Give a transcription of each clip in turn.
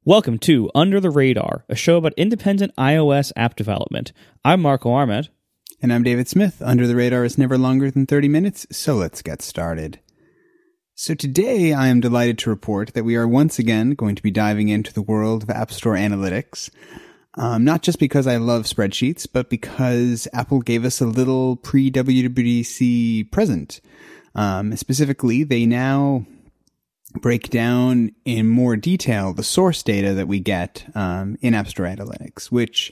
Welcome to Under the Radar, a show about independent iOS app development. I'm Marco Arment. And I'm David Smith. Under the Radar is never longer than 30 minutes, so let's get started. So today I am delighted to report that we are once again going to be diving into the world of App Store analytics. Not just because I love spreadsheets, but because Apple gave us a little pre-WWDC present. Specifically, they now break down in more detail the source data that we get in App Store Analytics, which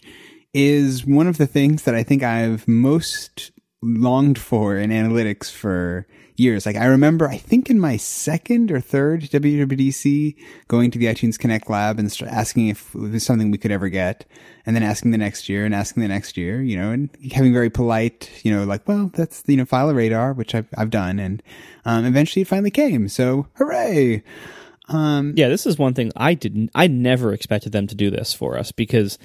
is one of the things that I think I've most longed for in analytics for years. Like, I remember, I think in my second or third WWDC, going to the iTunes Connect lab and asking if it was something we could ever get, and then asking the next year and asking the next year, you know, and having very polite, you know, like, well, that's, you know, file a radar, which I've done, and eventually it finally came. So hooray! Yeah, this is one thing I never expected them to do this for us, because,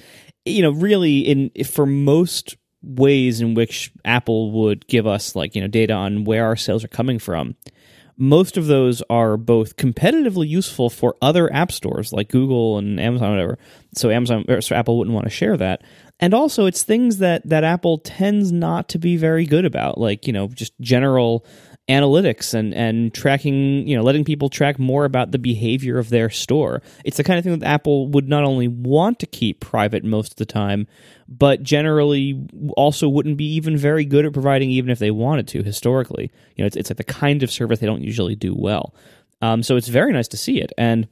you know, really for most ways in which Apple would give us, like, you know, data on where our sales are coming from, most of those are both competitively useful for other app stores like Google and Amazon, whatever. So Apple wouldn't want to share that. And also it's things that Apple tends not to be very good about, like, you know, just general analytics and tracking, you know, letting people track more about the behavior of their store. It's the kind of thing that Apple would not only want to keep private most of the time, but generally also wouldn't be even very good at providing, even if they wanted to historically. You know, it's like the kind of service they don't usually do well. So it's very nice to see it. And,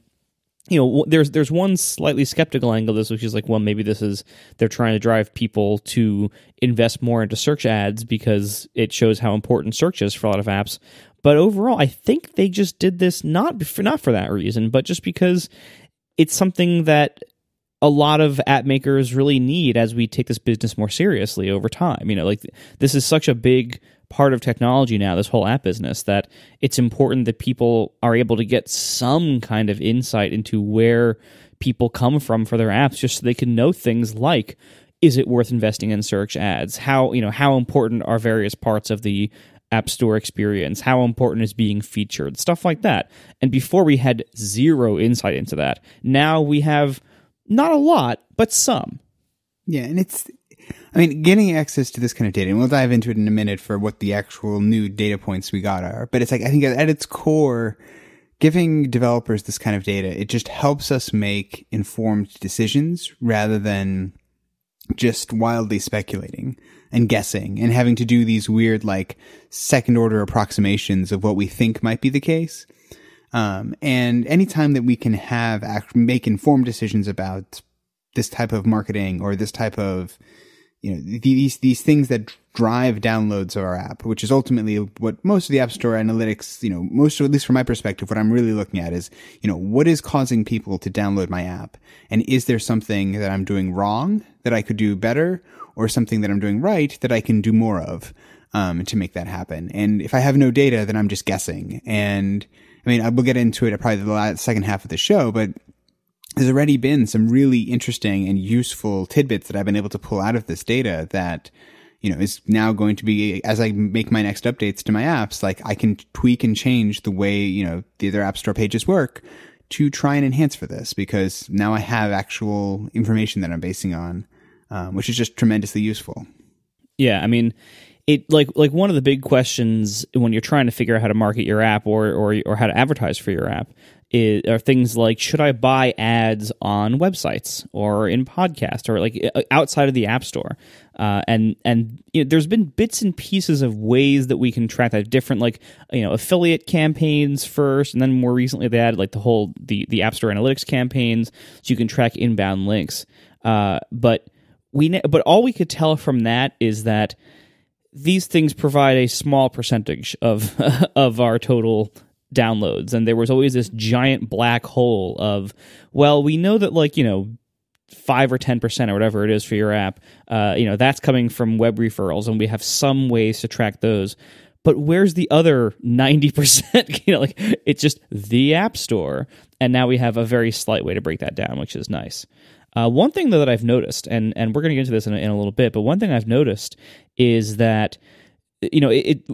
you know, there's one slightly skeptical angle of this, which is like, well, maybe they're trying to drive people to invest more into search ads because it shows how important search is for a lot of apps. But overall, I think they just did this not for that reason, but just because it's something that a lot of app makers really need as we take this business more seriously over time. You know, like, this is such a big part of technology now, this whole app business, that it's important that people are able to get some kind of insight into where people come from for their apps, just so they can know things like, is it worth investing in search ads? How important are various parts of the App Store experience? How important is being featured? Stuff like that. And before we had zero insight into that. Now we have not a lot, but some. Yeah, and getting access to this kind of data, and we'll dive into it in a minute for what the actual new data points we got are, but it's like, I think at its core, giving developers this kind of data, it just helps us make informed decisions rather than just wildly speculating and guessing and having to do these weird, like, second order approximations of what we think might be the case. And anytime that we can make informed decisions about this type of marketing or this type of, you know, these things that drive downloads of our app, which is ultimately what most of the App Store analytics, you know, at least from my perspective, what I'm really looking at is, you know, what is causing people to download my app? And is there something that I'm doing wrong that I could do better, or something that I'm doing right that I can do more of, to make that happen? And if I have no data, then I'm just guessing. And I mean, we'll get into it at probably the second half of the show, but there's already been some really interesting and useful tidbits that I've been able to pull out of this data that, you know, is now going to be, as I make my next updates to my apps, like, I can tweak and change the way, you know, the other App Store pages work to try and enhance for this, because now I have actual information that I'm basing on, which is just tremendously useful. Yeah, I mean, it like one of the big questions when you're trying to figure out how to market your app or how to advertise for your app are things like, should I buy ads on websites or in podcasts or like outside of the App Store? And you know, there's been bits and pieces of ways that we can track that, different, like, you know, affiliate campaigns first, and then more recently they added like the App Store analytics campaigns, so you can track inbound links. But all we could tell from that is that these things provide a small percentage of of our total downloads, and there was always this giant black hole of, well, we know that, like, you know, 5 or 10% or whatever it is for your app, you know, that's coming from web referrals, and we have some ways to track those. But where's the other 90%? You know, like, it's just the App Store, and now we have a very slight way to break that down, which is nice. One thing, though, that I've noticed, and we're going to get into this in a little bit, but one thing I've noticed is that, you know,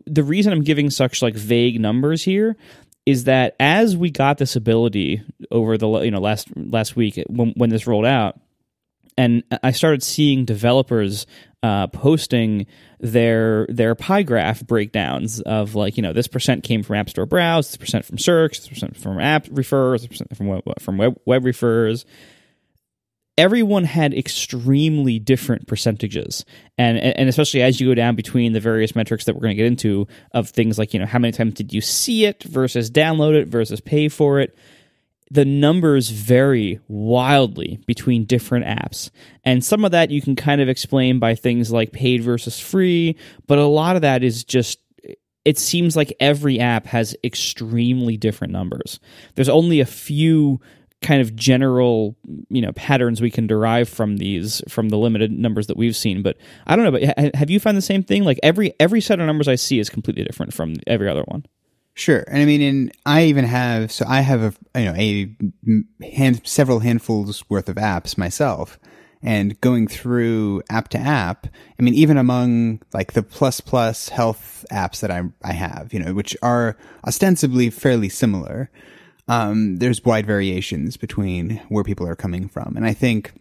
the reason I'm giving such, like, vague numbers here is that as we got this ability over the last week when this rolled out, and I started seeing developers posting their pie graph breakdowns of like, this percent came from App Store browse, this percent from search, this percent from app refers, this percent from web refers. Everyone had extremely different percentages, and especially as you go down between the various metrics that we're going to get into of things like how many times did you see it versus download it versus pay for it. The numbers vary wildly between different apps, and some of that you can kind of explain by things like paid versus free, but a lot of that is just, it seems like every app has extremely different numbers. There's only a few kind of general patterns we can derive from the limited numbers that we've seen, but I don't know, but have you found the same thing? Like every set of numbers I see is completely different from every other one. Sure. And I mean, I have several handfuls worth of apps myself, and going through app to app, I mean, even among like the plus health apps that I have, which are ostensibly fairly similar, there's wide variations between where people are coming from. And I think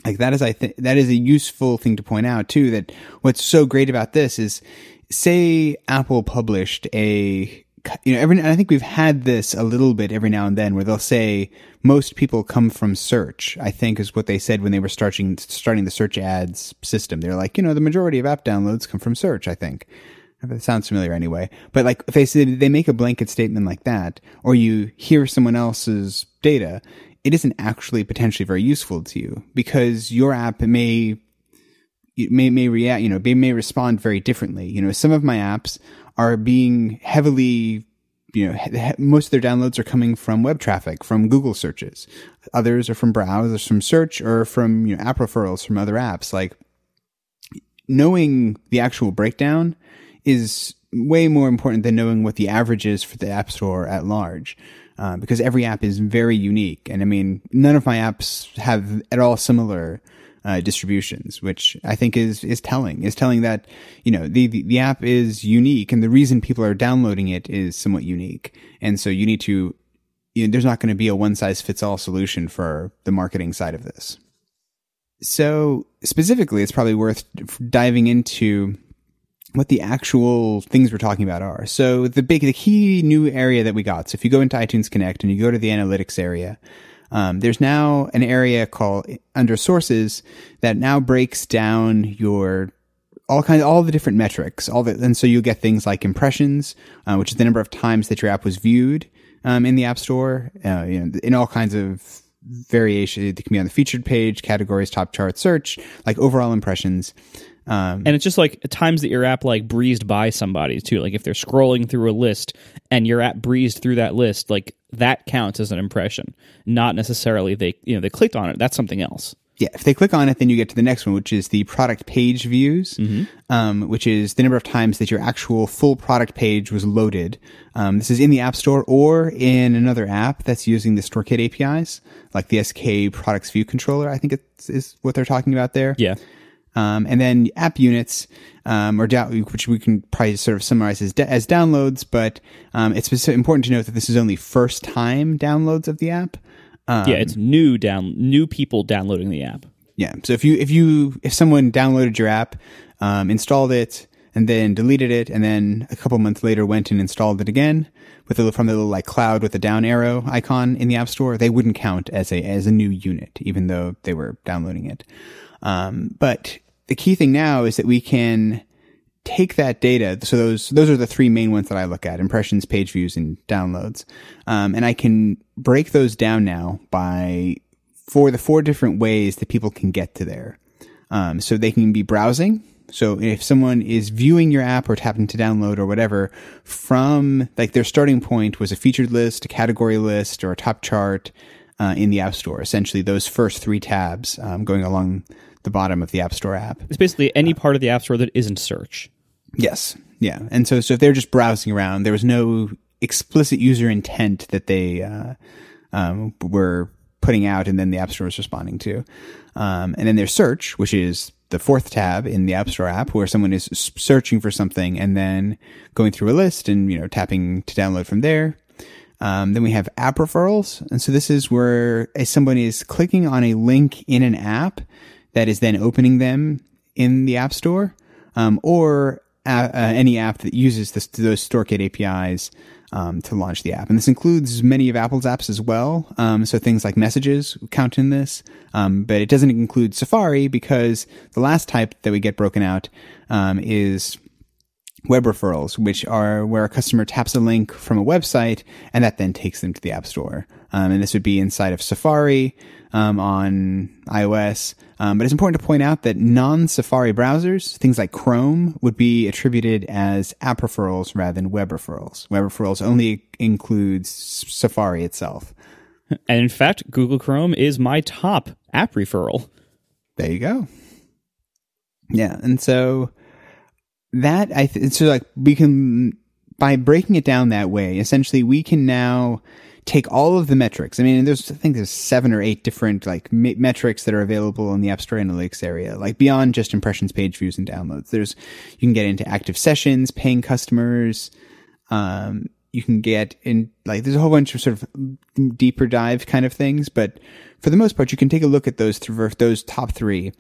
like that is a useful thing to point out too, that what's so great about this is, say Apple published and I think we've had this a little bit every now and then where they'll say most people come from search, I think is what they said when they were starting the search ads system. They're like, the majority of app downloads come from search, I think. That sounds familiar anyway. But like if they make a blanket statement like that, or you hear someone else's data, it isn't actually potentially very useful to you, because your app may react, they may respond very differently. Some of my apps are being heavily, most of their downloads are coming from web traffic, from Google searches. Others are from browse, others from search, or from, app referrals from other apps. Like, knowing the actual breakdown is way more important than knowing what the average is for the App Store at large. Because every app is very unique. And I mean, none of my apps have at all similar distributions, which I think is telling that, the app is unique, and the reason people are downloading it is somewhat unique. And so you need to, there's not going to be a one size fits all solution for the marketing side of this. So specifically, it's probably worth diving into what the actual things we're talking about are. So the key new area that we got. So if you go into iTunes Connect and you go to the analytics area, there's now an area called under sources that now breaks down all the different metrics, and so you get things like impressions, which is the number of times that your app was viewed, in the App Store, in all kinds of variation. It can be on the featured page, categories, top chart, search, like overall impressions. And it's just like times that your app like breezed by somebody too. Like if they're scrolling through a list and your app breezed through that list, like that counts as an impression. Not necessarily they clicked on it. That's something else. Yeah, if they click on it, then you get to the next one, which is the product page views, which is the number of times that your actual full product page was loaded. This is in the App Store or in another app that's using the StoreKit APIs, like the SK Products View Controller, I think is what they're talking about there. Yeah. And then app units, which we can probably sort of summarize as downloads, but it's important to note that this is only first time downloads of the app. It's new people downloading the app. Yeah. So if someone downloaded your app, installed it, and then deleted it, and then a couple months later went and installed it again from the little like cloud with the down arrow icon in the App Store, they wouldn't count as a new unit, even though they were downloading it. But the key thing now is that we can take that data. So those are the three main ones that I look at: impressions, page views, and downloads. And I can break those down now for the four different ways that people can get to there. So they can be browsing. So if someone is viewing your app or tapping to download or whatever from like their starting point was a featured list, a category list, or a top chart, in the App Store, essentially those first three tabs, going along the bottom of the App Store app. It's basically any part of the App Store that isn't search. Yes. Yeah. And so if they're just browsing around, there was no explicit user intent that they were putting out and then the App Store was responding to. And then there's search, which is the fourth tab in the App Store app, where someone is searching for something and then going through a list and, tapping to download from there. Then we have app referrals. And so this is where somebody is clicking on a link in an app that is then opening them in the App Store, or any app that uses those StoreKit APIs to launch the app. And this includes many of Apple's apps as well. So things like Messages count in this, but it doesn't include Safari, because the last type that we get broken out is web referrals, which are where a customer taps a link from a website and that then takes them to the App Store. And this would be inside of Safari on iOS. But it's important to point out that non-Safari browsers, things like Chrome, would be attributed as app referrals rather than web referrals. Web referrals only includes Safari itself. And in fact, Google Chrome is my top app referral. There you go. Yeah, and so that we can, by breaking it down that way, essentially we can now take all of the metrics. I mean, I think there's 7 or 8 different metrics that are available in the App Store Analytics area, like beyond just impressions, page views, and downloads. You can get into active sessions, paying customers. You can get in, there's a whole bunch of sort of deeper dive kind of things, but for the most part, you can take a look at those top 3,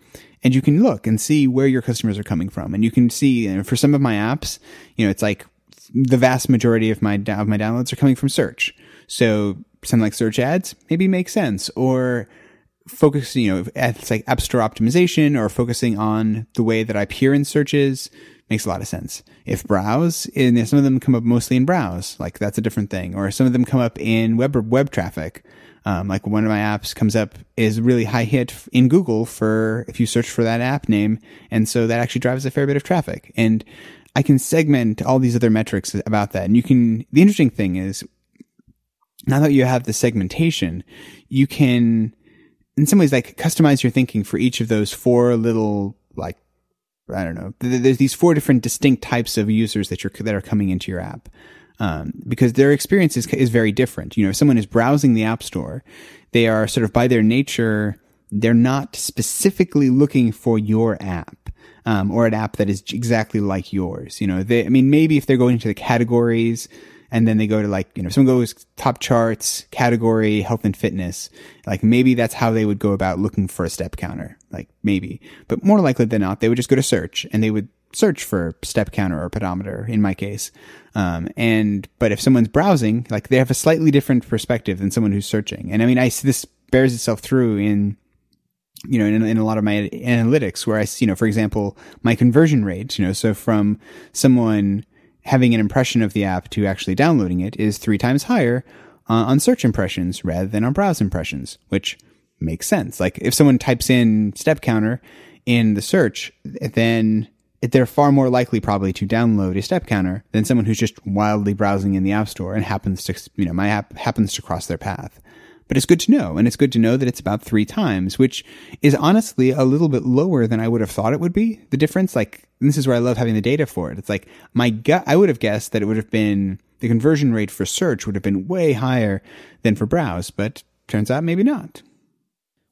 and you can look and see where your customers are coming from. And you can see, for some of my apps, it's like the vast majority of my downloads are coming from search. So something like search ads maybe makes sense, or focus, it's like App Store optimization, or focusing on the way that I appear in searches makes a lot of sense. If browse, and some of them come up mostly in browse, that's a different thing. Or some of them come up in web traffic. Like one of my apps comes up is really high hit in Google for if you search for that app name. And so that actually drives a fair bit of traffic. And I can segment all these other metrics about that. And the interesting thing is, now that you have the segmentation, you can, in some ways, customize your thinking for each of those 4 little, I don't know, there's these 4 different distinct types of users that are coming into your app. Because their experience is very different. If someone is browsing the App Store, they are sort of by their nature, they're not specifically looking for your app, or an app that is exactly like yours. Maybe if they're going to the categories, and then they go to if someone goes top charts, category, health and fitness, maybe that's how they would go about looking for a step counter. Maybe, but more likely than not, they would just go to search and they would search for step counter or pedometer in my case. But if someone's browsing, they have a slightly different perspective than someone who's searching. And this bears itself through in a lot of my analytics where I see, for example, my conversion rate, so from someone having an impression of the app to actually downloading it is 3 times higher on search impressions rather than on browse impressions, which makes sense. If someone types in step counter in the search, then they're far more likely probably to download a step counter than someone who's just wildly browsing in the App Store and happens to, my app happens to cross their path. But it's good to know. And it's good to know that it's about 3 times, which is honestly a little bit lower than I would have thought it would be. The difference, this is where I love having the data for it. It's my gut, I would have guessed that it would have been, the conversion rate for search would have been way higher than for browse, but turns out maybe not.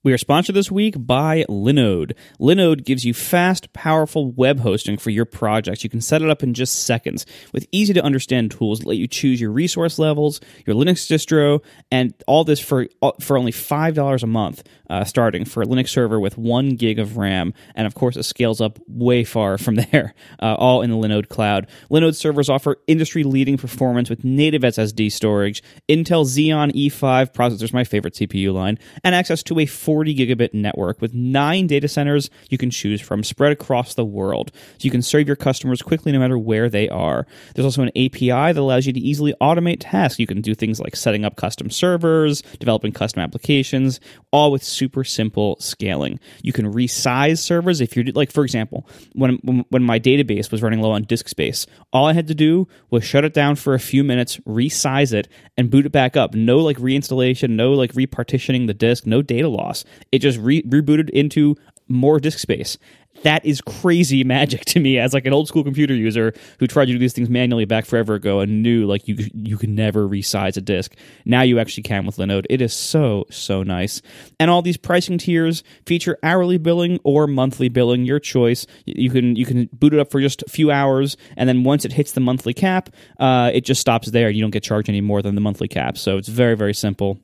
We are sponsored this week by Linode. Linode gives you fast, powerful web hosting for your projects. You can set it up in just seconds with easy-to-understand tools that let you choose your resource levels, your Linux distro, and all this for only $5 a month, starting for a Linux server with 1 gig of RAM. And of course, it scales up way far from there, all in the Linode cloud. Linode servers offer industry-leading performance with native SSD storage, Intel Xeon E5 processors, my favorite CPU line, and access to a 40 gigabit network with 9 data centers you can choose from spread across the world. So you can serve your customers quickly no matter where they are. There's also an API that allows you to easily automate tasks. You can do things like setting up custom servers, developing custom applications, all with super simple scaling. You can resize servers if you're, for example, when my database was running low on disk space, all I had to do was shut it down for a few minutes, resize it, and boot it back up. No reinstallation, no repartitioning the disk, no data loss. It just rebooted into more disk space. That is crazy magic to me as like an old school computer user who tried to do these things manually back forever ago and knew like you could never resize a disk. Now you actually can with Linode. It is so nice. And all these pricing tiers feature hourly billing or monthly billing, your choice. You can boot it up for just a few hours, and then once it hits the monthly cap, it just stops there. You don't get charged any more than the monthly cap. So it's very simple.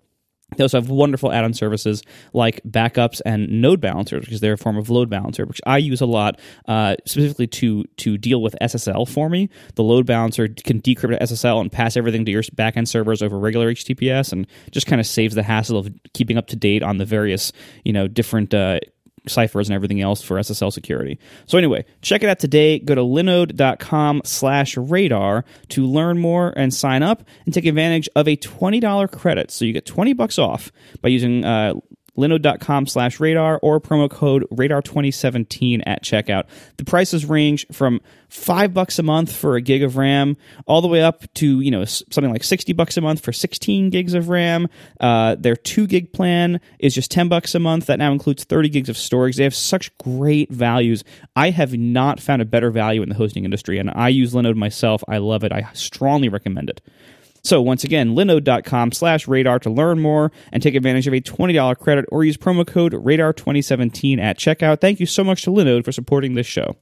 They also have wonderful add-on services like backups and node balancers, because they're a form of load balancer, which I use a lot, specifically to deal with SSL for me. The load balancer can decrypt SSL and pass everything to your backend servers over regular HTTPS, and just kind of saves the hassle of keeping up to date on the various, different ciphers and everything else for SSL security. So anyway, check it out today. Go to linode.com/radar to learn more and sign up and take advantage of a $20 credit. So you get $20 off by using linode.com/radar or promo code radar2017 at checkout. The prices range from $5 a month for a gig of RAM all the way up to, something like $60 a month for 16 gigs of RAM. Their 2 gig plan is just $10 a month. That now includes 30 gigs of storage. They have such great values. I have not found a better value in the hosting industry, and I use Linode myself. I love it. I strongly recommend it. So once again, linode.com/radar to learn more and take advantage of a $20 credit, or use promo code radar2017 at checkout. Thank you so much to Linode for supporting this show.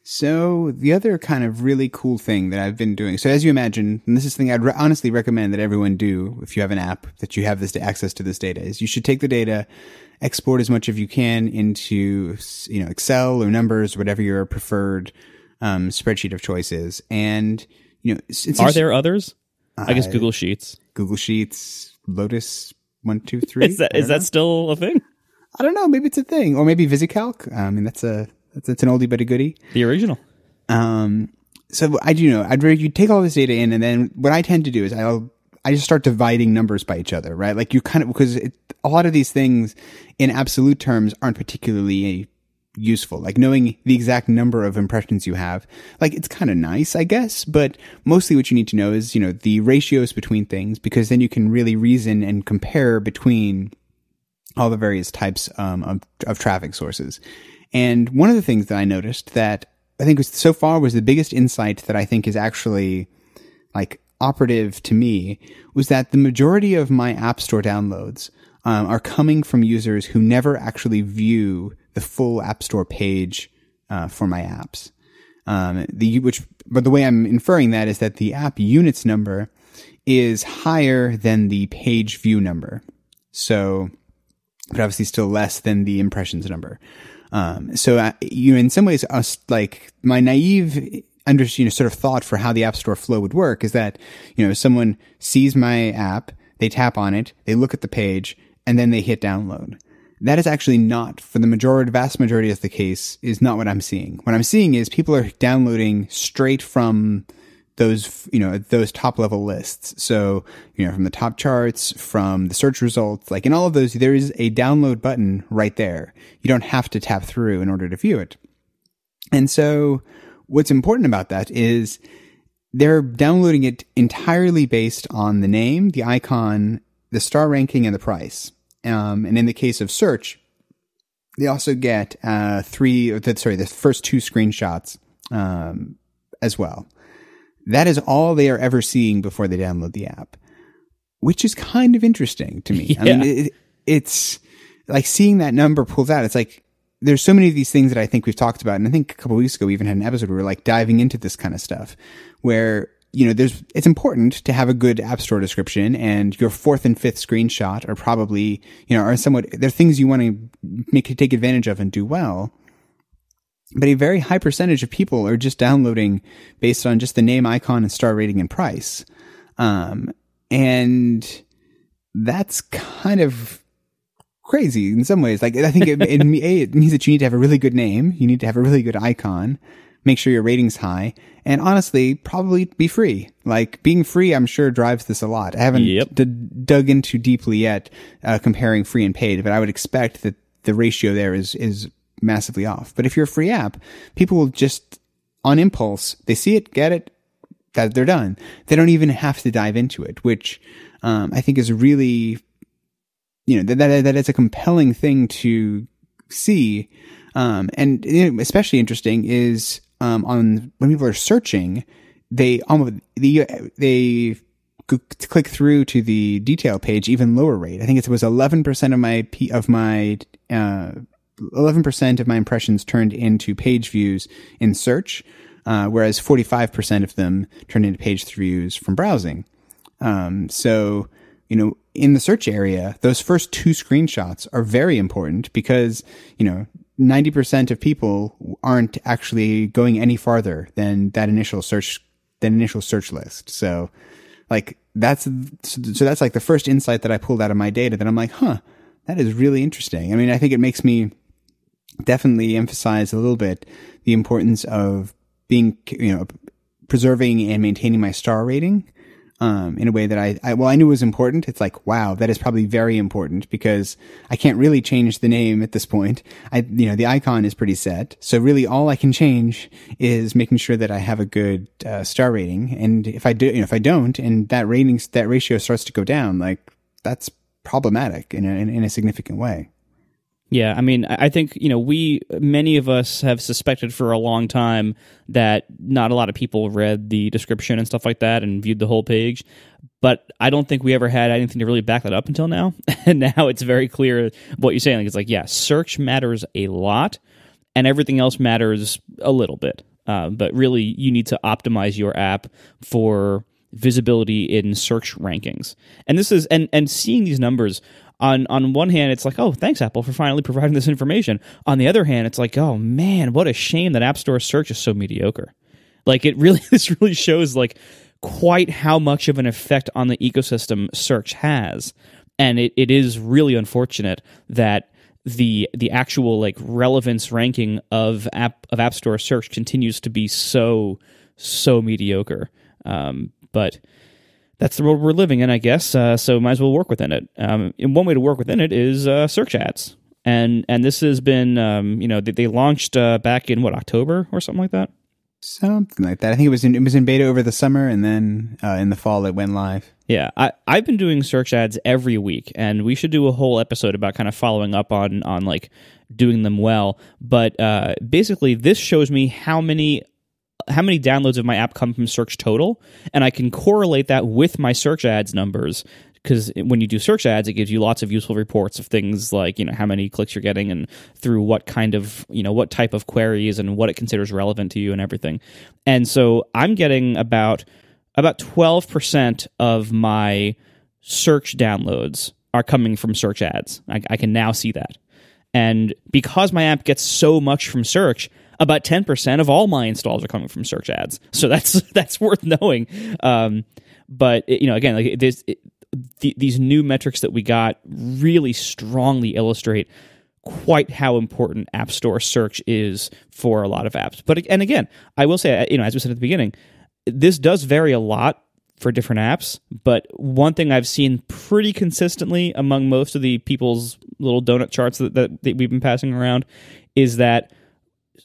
So the other kind of really cool thing that I've been doing, so as you imagine, and this is something I'd honestly recommend that everyone do if you have an app that you have this access to this data, is you should take the data, export as much as you can into Excel or Numbers, whatever your preferred spreadsheet of choice is. And are there others? I guess Google Sheets. Google Sheets, Lotus 1, 2, 3. Is that still a thing? I don't know. Maybe it's a thing, or maybe VisiCalc. That's an oldie but a goodie. The original. So I do know. You take all this data in, and then what I tend to do is I just start dividing numbers by each other, right? Like because a lot of these things in absolute terms aren't particularly useful. Like knowing the exact number of impressions you have, like it's kind of nice, I guess, but mostly what you need to know is, the ratios between things, because then you can really reason and compare between all the various types of traffic sources. And one of the things that I noticed that I think was the biggest insight that I think is actually like operative to me was that the majority of my App Store downloads are coming from users who never actually view the full App Store page for my apps. But the way I'm inferring that is that the app units number is higher than the page view number. So, but obviously still less than the impressions number. So in some ways, like my naive sort of thought for how the App Store flow would work is that, someone sees my app, they tap on it, they look at the page, and then they hit download. That is actually not, for the vast majority of the case, is not what I'm seeing. What I'm seeing is people are downloading straight from those top level lists. So, from the top charts, from the search results, like in all of those, there is a download button right there. You don't have to tap through in order to view it. And so what's important about that is they're downloading it entirely based on the name, the icon, the star ranking, and the price. And in the case of search, they also get the first 2 screenshots as well. That is all they are ever seeing before they download the app, which is kind of interesting to me. Yeah. I mean, it's like seeing that number pulled out. It's like there's so many of these things that I think we've talked about, and I think a couple of weeks ago we even had an episode where we were like diving into this kind of stuff, where it's important to have a good App Store description, and your 4th and 5th screenshot are probably, are somewhat, they're things you want to take advantage of and do well. But a very high percentage of people are just downloading based on just the name, icon, and star rating and price. And that's kind of crazy in some ways. Like, I think it means that you need to have a really good name. You need to have a really good icon. Make sure your rating's high, and honestly, probably be free. Like, being free, I'm sure drives this a lot. I haven't dug into deeply yet, comparing free and paid, but I would expect that the ratio there is massively off. But if you're a free app, people will just, on impulse, they see it, get it, that they're done. They don't even have to dive into it, which, I think is really, that is a compelling thing to see, and especially interesting is on when people are searching, they click through to the detail page even lower rate. I think it was 11% of my impressions turned into page views in search, whereas 45% of them turned into page views from browsing. So, in the search area, those first two screenshots are very important because, 90% of people aren't actually going any farther than that initial search list. So like that's like the first insight that I pulled out of my data that I'm like, that is really interesting. I mean, I think it makes me definitely emphasize a little bit the importance of being, preserving and maintaining my star rating. In a way that I knew was important. It's like, wow, that is probably very important because I can't really change the name at this point. The icon is pretty set. So really all I can change is making sure that I have a good, star rating. And if I don't, and that ratio starts to go down, like that's problematic in a significant way. Yeah, I mean, I think, many of us have suspected for a long time that not a lot of people read the description and stuff like that and viewed the whole page, but I don't think we ever had anything to really back that up until now. And now it's very clear what you're saying. Like, it's like, yeah, search matters a lot and everything else matters a little bit. But really, you need to optimize your app for visibility in search rankings. And this is, and seeing these numbers, on one hand, it's like, oh, thanks, Apple, for finally providing this information. On the other hand, it's like, oh, man, what a shame that App Store search is so mediocre. Like, this really shows, like, quite how much of an effect on the ecosystem search has. And it is really unfortunate that the actual, like, relevance ranking of App Store search continues to be so mediocre. But that's the world we're living in, I guess. So might as well work within it. And one way to work within it is search ads. And this has been, they launched back in October or something like that. Something like that. I think it was in beta over the summer, and then in the fall it went live. Yeah, I've been doing search ads every week, and we should do a whole episode about kind of following up on like doing them well. But basically, this shows me how many downloads of my app come from search total, and I can correlate that with my search ads numbers, because when you do search ads, it gives you lots of useful reports of things like, how many clicks you're getting and through what kind of, what type of queries and what it considers relevant to you and everything. And so I'm getting about 12% of my search downloads are coming from search ads. I can now see that. And because my app gets so much from search, about 10% of all my installs are coming from search ads. So that's worth knowing. But again, like these new metrics that we got really strongly illustrate quite how important App Store search is for a lot of apps. And again, I will say, as we said at the beginning, this does vary a lot for different apps. But one thing I've seen pretty consistently among most of the people's little donut charts that we've been passing around is that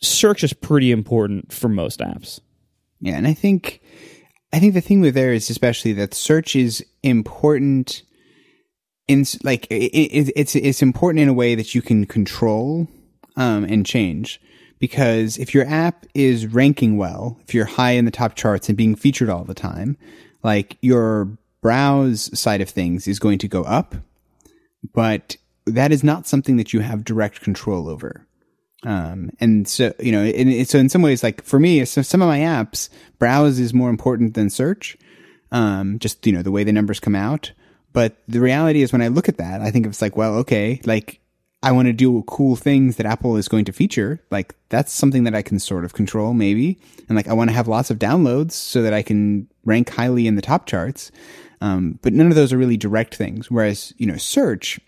search is pretty important for most apps. Yeah, and I think the thing with there is especially that search is important in like it's important in a way that you can control and change. Because if your app is ranking well, if you're high in the top charts and being featured all the time, like your browse side of things is going to go up, but that is not something that you have direct control over. And so, so in some ways, like for me, some of my apps, browse is more important than search. Just, the way the numbers come out. But the reality is when I look at that, I think it's like, well, okay, like I want to do cool things that Apple is going to feature. Like that's something that I can sort of control maybe. And like, I want to have lots of downloads so that I can rank highly in the top charts. But none of those are really direct things. Whereas, search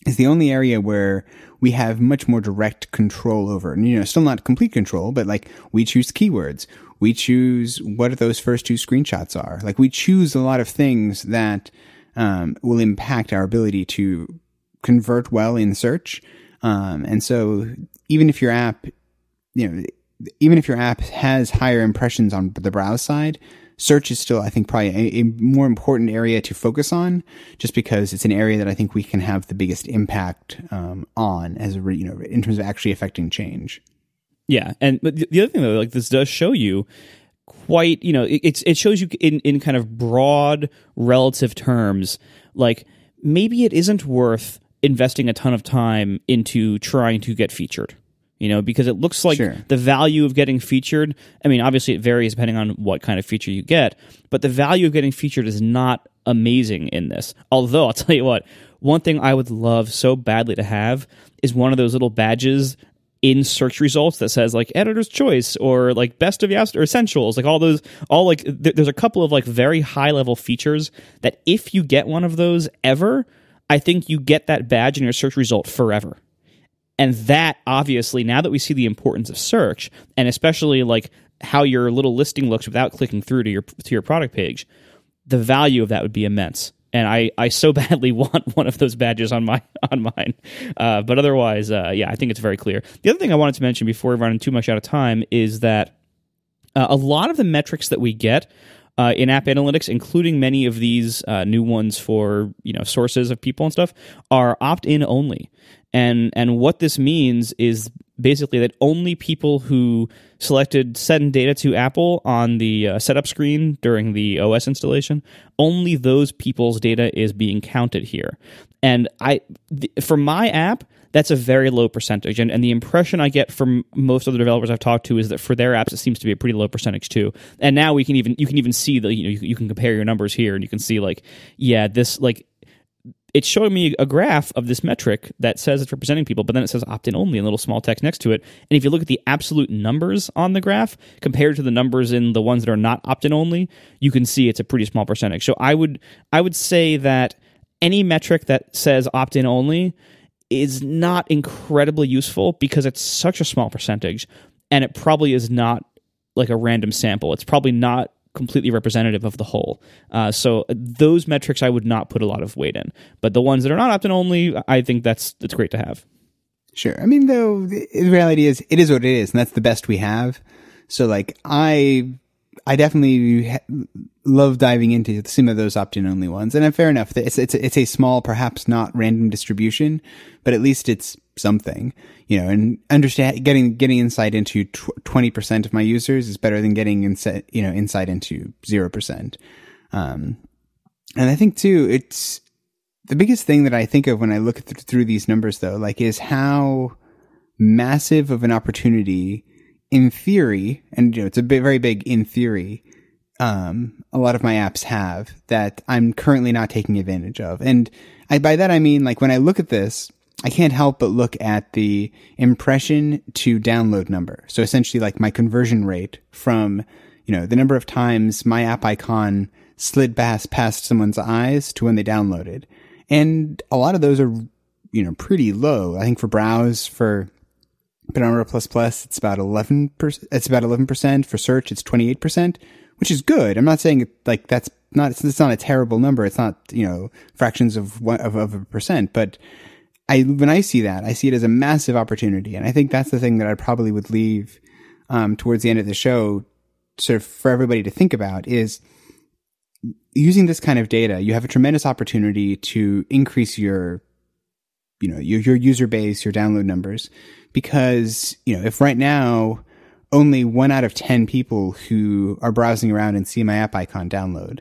is the only area where we have much more direct control over. And, still not complete control, but like we choose keywords. We choose what those first two screenshots are. Like we choose a lot of things that will impact our ability to convert well in search. And so even if your app has higher impressions on the browse side, search is still, I think, probably a more important area to focus on, just because it's an area that I think we can have the biggest impact on as in terms of actually affecting change. Yeah, and but the other thing though, like this does show you quite, it shows you in kind of broad relative terms, like maybe it isn't worth investing a ton of time into trying to get featured. Because it looks like the value of getting featured, I mean, obviously it varies depending on what kind of feature you get, but the value of getting featured is not amazing in this. Although, I'll tell you what, one thing I would love so badly to have is one of those little badges in search results that says like editor's choice or like best of or essentials, like there's a couple of like very high level features that if you get one of those ever, I think you get that badge in your search result forever. And that, obviously, now that we see the importance of search, and especially like how your little listing looks without clicking through to your product page, the value of that would be immense. And I so badly want one of those badges on mine. But otherwise, I think it's very clear. The other thing I wanted to mention before we run too much out of time is that a lot of the metrics that we get in App Analytics, including many of these new ones for sources of people and stuff, are opt-in only. And what this means is basically that only people who selected send data to Apple on the setup screen during the OS installation, only those people's data is being counted here. And for my app, that's a very low percentage. And the impression I get from most other developers I've talked to is that for their apps, it seems to be a pretty low percentage too. And now you can even see that you can compare your numbers here, and you can see this it's showing me a graph of this metric that says it's representing people, but then it says opt-in only in little small text next to it. And if you look at the absolute numbers on the graph compared to the numbers in the ones that are not opt-in only, you can see it's a pretty small percentage. So I would say that any metric that says opt-in only is not incredibly useful because it's such a small percentage, and it probably is not like a random sample. It's probably not completely representative of the whole. So those metrics I would not put a lot of weight in. But the ones that are not opt-in only, I think that's great to have. Sure. I mean, though, the reality is, it is what it is, and that's the best we have. So, I definitely love diving into some of those opt-in only ones. And fair enough, it's a small, perhaps not random distribution, but at least it's something, and understand getting insight into 20% of my users is better than getting insight into 0%. And I think too, it's the biggest thing that I think of when I look through these numbers though, is how massive of an opportunity in theory, and it's very big in theory, a lot of my apps have that I'm currently not taking advantage of. And by that I mean, when I look at this, I can't help but look at the impression to download number. So essentially my conversion rate from, the number of times my app icon slid past someone's eyes to when they downloaded. And a lot of those are, pretty low. I think for Browse, for Panorama++, it's about 11%. It's about 11%. For Search, it's 28%, which is good. I'm not saying it's not a terrible number. It's not, fractions of a percent, but when I see that, I see it as a massive opportunity. And I think that's the thing that I probably would leave, towards the end of the show, sort of for everybody to think about is using this kind of data. You have a tremendous opportunity to increase your user base, your download numbers, because, if right now only 1 out of 10 people who are browsing around and see my app icon download,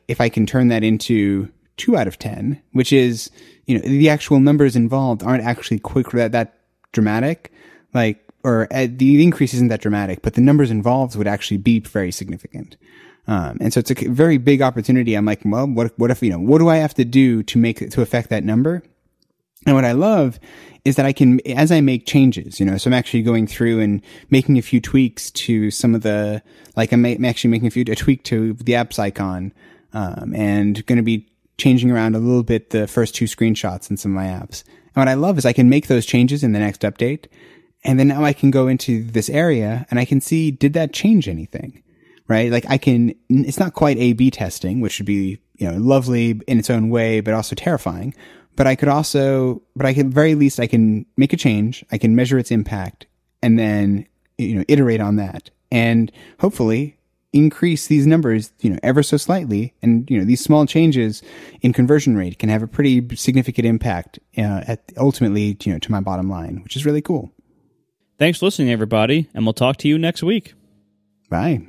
if I can turn that into 2 out of 10, which is, the actual numbers involved aren't actually that dramatic, or the increase isn't that dramatic, but the numbers involved would actually be very significant. And so it's a very big opportunity. I'm like, well, what if, what do I have to do to affect that number? And what I love is that I can, as I make changes, so I'm actually going through and making a few tweaks to some of the, I'm actually making a tweak to the apps icon, and going to be changing around a little bit the first 2 screenshots in some of my apps. And what I love is I can make those changes in the next update. And then now I can go into this area and I can see, did that change anything? Right? It's not quite A/B testing, which would be, lovely in its own way, but also terrifying. But I can very least, I can make a change. I can measure its impact and then, iterate on that. And hopefully increase these numbers, ever so slightly. And, these small changes in conversion rate can have a pretty significant impact ultimately, to my bottom line, which is really cool. Thanks for listening, everybody, and we'll talk to you next week. Bye.